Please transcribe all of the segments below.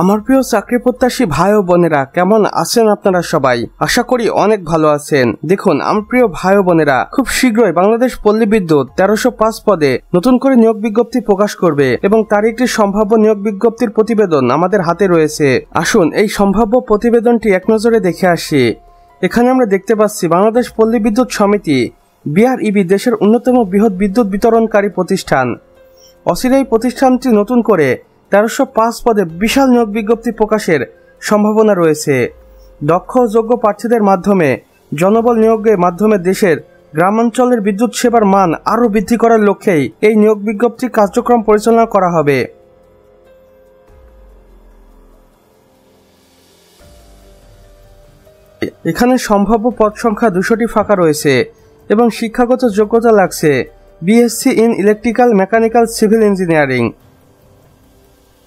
আমার প্রিয় চাকরি প্রত্যাশী ভাই ও বোনেরা, কেমন আছেন আপনারা সবাই? আশা করি অনেক ভালো আছেন। দেখুন আমার প্রিয় ভাই ও বোনেরা, খুব শীঘ্রই বাংলাদেশ পল্লী বিদ্যুৎ 1305 পদে নতুন করে নিয়োগ বিজ্ঞপ্তি প্রকাশ করবে এবং তার একটি সম্ভাব্য নিয়োগ বিজ্ঞপ্তির প্রতিবেদন আমাদের হাতে রয়েছে। আসুন এই সম্ভাব্য প্রতিবেদনটি এক নজরে দেখে আসি। এখানে আমরা দেখতে পাচ্ছি বাংলাদেশ পল্লী বিদ্যুৎ সমিতি বিআরইবি দেশের অন্যতম বৃহৎ বিদ্যুৎ বিতরণকারী প্রতিষ্ঠান। অচিরেই প্রতিষ্ঠানটি নতুন করে 1305 পদে বিশাল নিয়োগ বিজ্ঞপ্তি প্রকাশের সম্ভাবনা রয়েছে। দক্ষ ও যোগ্য প্রার্থীদের মাধ্যমে জনবল নিয়োগের মাধ্যমে দেশের গ্রামাঞ্চলের বিদ্যুৎ সেবার মান আরও বৃদ্ধি করার লক্ষ্যেই এই নিয়োগ বিজ্ঞপ্তি কার্যক্রম পরিচালনা করা হবে। এখানে সম্ভাব্য পদ সংখ্যা 200টি ফাঁকা রয়েছে এবং শিক্ষাগত যোগ্যতা লাগছে BSc in electrical, mechanical, civil engineering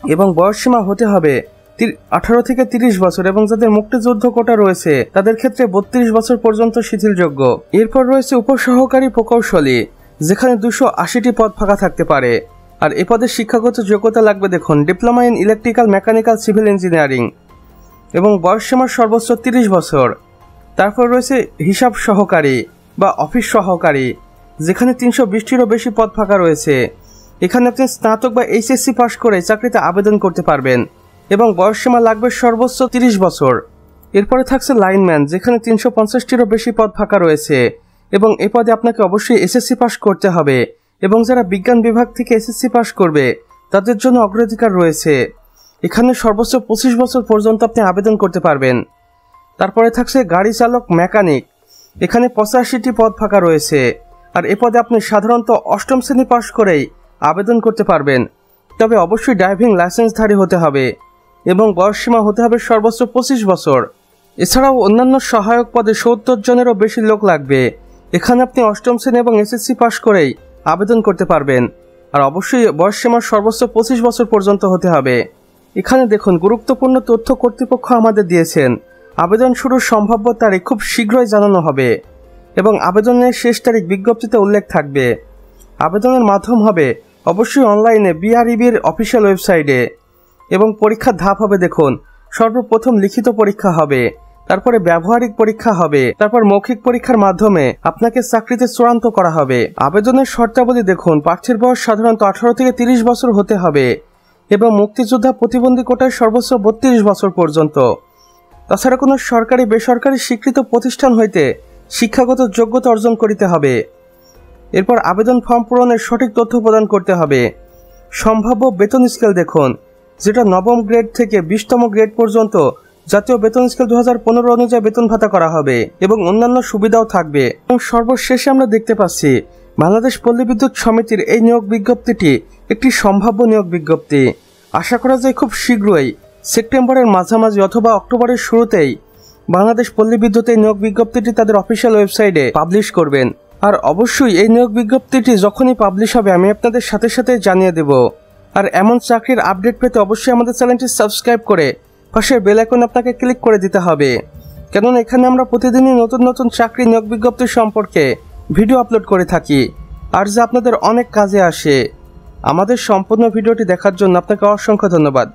এবং বয়সসীমা হতে হবে 18 থেকে 30 বছর এবং যাদের মুক্তিযুদ্ধ কোটা রয়েছে তাদের ক্ষেত্রে 32 বছর পর্যন্ত শিথিলযোগ্য। এরপর রয়েছে উপসহকারী প্রকৌশলী, যেখানে 280টি পদ ফাঁকা থাকতে পারে। আর এ পদের শিক্ষাগত যোগ্যতা লাগবে দেখুন diploma in electrical, mechanical, civil engineering এবং বয়সসীমা সর্বোচ্চ 30 বছর। তারপর রয়েছে হিসাব সহকারী বা অফিস সহকারী, যেখানে 320টিরও বেশি পদ ফাঁকা রয়েছে। এখানে আপনি স্নাতক বা এইচএসসি পাশ করে চাকরিতে আবেদন করতে পারবেন এবং বয়সসীমা লাগবে সর্বোচ্চ 30 বছর। এরপরে থাকছে লাইনম্যান, যেখানে 350টিরও বেশি পদ ফাঁকা রয়েছে এবং এ পদে আপনাকে অবশ্যই এসএসসি পাশ করতে হবে এবং যারা বিজ্ঞান বিভাগ থেকে এসএসসি পাশ করবে তাদের জন্য অগ্রাধিকার রয়েছে। এখানে সর্বোচ্চ 25 বছর পর্যন্ত আপনি আবেদন করতে পারবেন। তারপরে থাকছে গাড়ি চালক মেকানিক, এখানে 85টি পদ ফাঁকা রয়েছে আর এ পদে আপনি সাধারণত 8ম শ্রেণী পাশ করেই আবেদন করতে পারবেন, তবে অবশ্যই ড্রাইভিং লাইসেন্সধারী হতে হবে এবং বয়সসীমা হতে হবে সর্বোচ্চ 25 বছর। এছাড়াও অন্যান্য সহায়ক পদে 70 জনেরও বেশি লোক লাগবে। এখানে আপনি 8ম শ্রেণী এবং এসএসসি পাশ করেই আবেদন করতে পারবেন আর অবশ্যই বয়সসীমা সর্বোচ্চ 25 বছর পর্যন্ত হতে হবে। এখানে দেখুন গুরুত্বপূর্ণ তথ্য কর্তৃপক্ষ আমাদের দিয়েছেন। আবেদন শুরুর সম্ভাব্য তারিখ খুব শীঘ্রই জানানো হবে এবং আবেদনের শেষ তারিখ বিজ্ঞপ্তিতে উল্লেখ থাকবে। আবেদনের মাধ্যম হবে অবশ্যই অনলাইনে বিআরইবির অফিসিয়াল ওয়েবসাইটে এবং পরীক্ষার ধাপ হবে দেখুন সর্বপ্রথম লিখিত পরীক্ষা হবে, তারপরে ব্যবহারিক পরীক্ষা হবে, তারপর মৌখিক পরীক্ষার মাধ্যমে আপনাকে চাকরিতে চূড়ান্ত করা হবে। আবেদনের শর্তাবলী দেখুন প্রার্থীর বয়স সাধারণত 18 থেকে 30 বছর হতে হবে এবং মুক্তিযোদ্ধা প্রতিবন্ধী কোটায় সর্বোচ্চ 32 বছর পর্যন্ত। তাছাড়া কোনো সরকারি বেসরকারি স্বীকৃত প্রতিষ্ঠান হইতে শিক্ষাগত যোগ্যতা অর্জন করিতে হবে। এরপর আবেদন ফর্ম পূরণের সঠিক তথ্য প্রদান করতে হবে। সম্ভাব্য বেতন স্কেল দেখুন, যেটা 9ম গ্রেড থেকে 20তম গ্রেড পর্যন্ত জাতীয় বেতন স্কেল 2015 অনুযায়ী বেতন ভাতা করা হবে এবং অন্যান্য সুবিধাও থাকবে। এবং সর্বশেষে আমরা দেখতে পাচ্ছি বাংলাদেশ পল্লী বিদ্যুৎ সমিতির এই নিয়োগ বিজ্ঞপ্তিটি একটি সম্ভাব্য নিয়োগ বিজ্ঞপ্তি। আশা করা যায় খুব শীঘ্রই সেপ্টেম্বরের মাঝামাঝি অথবা অক্টোবরের শুরুতেই বাংলাদেশ পল্লী বিদ্যুৎ এই নিয়োগ বিজ্ঞপ্তিটি তাদের অফিসিয়াল ওয়েবসাইটে পাবলিশ করবেন। আর অবশ্যই এই নিয়োগ বিজ্ঞপ্তিটি যখনই পাবলিশ হবে আমি আপনাদের সাথে সাথে জানিয়ে দেব। আর এমন চাকরির আপডেট পেতে অবশ্যই আমাদের চ্যানেলটি সাবস্ক্রাইব করে পাশের বেল আইকনে আপনাকে ক্লিক করে দিতে হবে, কেননা এখানে আমরা প্রতিদিনই নতুন নতুন চাকরি নিয়োগ বিজ্ঞপ্তি সম্পর্কে ভিডিও আপলোড করে থাকি আর যা আপনাদের অনেক কাজে আসে। আমাদের সম্পূর্ণ ভিডিওটি দেখার জন্য আপনাকে অসংখ্য ধন্যবাদ।